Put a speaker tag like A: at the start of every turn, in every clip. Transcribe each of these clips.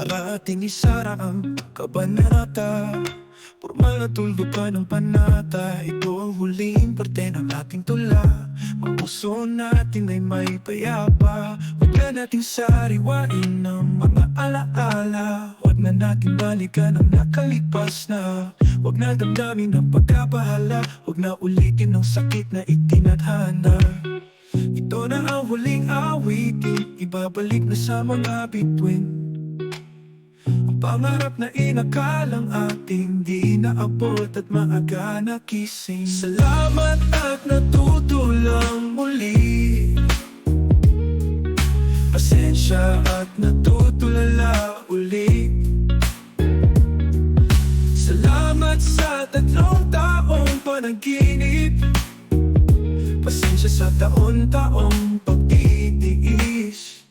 A: Para ating isara ang kabanata, formal na tuldo pa ng panata. Ito ang huling parte ng ating tula. Ang puso natin ay may payapa. Huwag na nating sariwain ng mga alaala. Huwag na natin balikan ang nakalipas na. Huwag na damdamin ang pagkabahala. Huwag na ulitin ang sakit na itinadhana. Ito na ang huling awitin, ibabalik na sa mga bituin. Ang pangarap na inakalang ating di naabot at maaga nakising. Salamat at natutulang muli. Pasensya at natutulala uli. Salamat sa 3 taong panaginip. Pasensya sa taon-taong pagtitiis.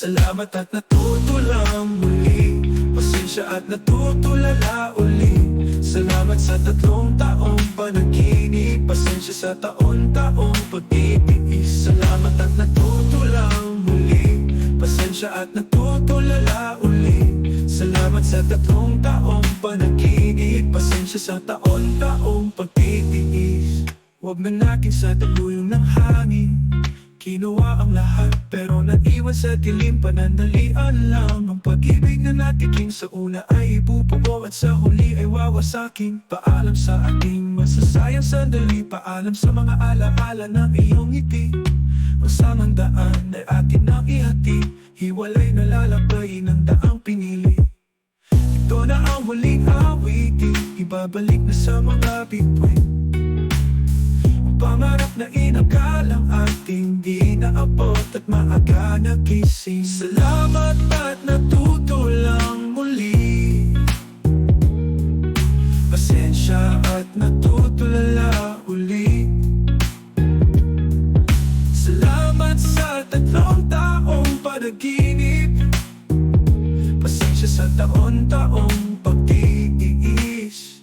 A: Salamat at natutulang muli. Pasensya at natutulala uli. Salamat sa 3 taong panaginip. Pasensya sa taon-taong pagtitiis. Salamat at natutulang muli. Pasensya at natutulala uli. Salamat sa 3 taong panaginip. Pasensya sa taon-taong pagtitiis. Huwag na natin sa taluyong ng hangin. Kinuha ang lahat pero naiwan sa dilim. Panandalian lang ang pag-ibig na natikim. Sa una ay ibubuo at sa huli ay wawasakin. Paalam sa ating masasayang sandali. Paalam sa mga alaala ng iyong ngiti. Ang samang daan ay atin nang ihati. Hiwalay na lalabayin ang daang pinili. Ito na ang huling awitin, ibabalik na sa mga bituin. Pangarap na inakalang ating di naabot at maaga nakising. Salamat at natutulang muli. Pasensya at natutulala uli. Salamat sa 3 taong panaginip. Pasensya sa taon-taong pagtitiis.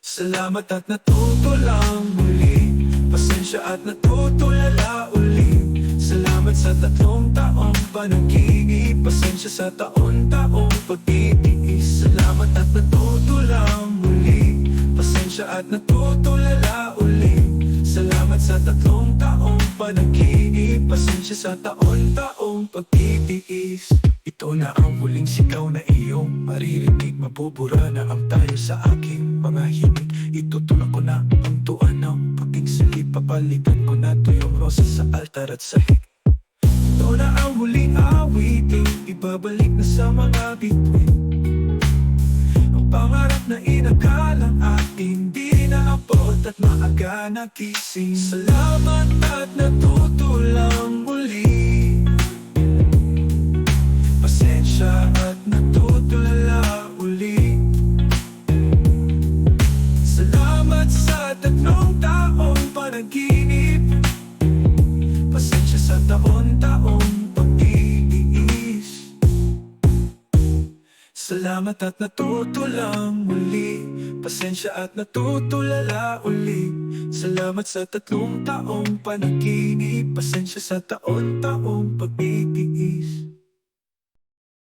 A: Salamat at natutulang muli. Pasensya at natutulala uli. Salamat sa 3 taong panaginip. Pasensya sa taon-taong pagtitiis. Salamat at natutulang muli. Pasensya at natutulala uli. Salamat sa 3 taong panaginip. Pasensya sa taon-taong pagtitiis. Ito na ang huling sigaw na iyong maririnig. Mabubura na ang tayo sa aking mga himig. Itutulak ko na ang tuan ng paging silip. Papalitan ko na tuyong rosa sa altar at sahig. Ito na ang huling awitin, ibabalik na sa mga bituin. Ang pangarap na inakalang ating di naabot at maaga nakising. Salamat at natutulang muli. Pasensya at natutulala uli. Salamat sa 3 taong panaginip. Pasensya sa taon-taong pagtitiis. Salamat at natutulang muli. Pasensya at natutulala uli. Salamat sa 3 taong panaginip. Pasensya sa taon-taong pagtitiis.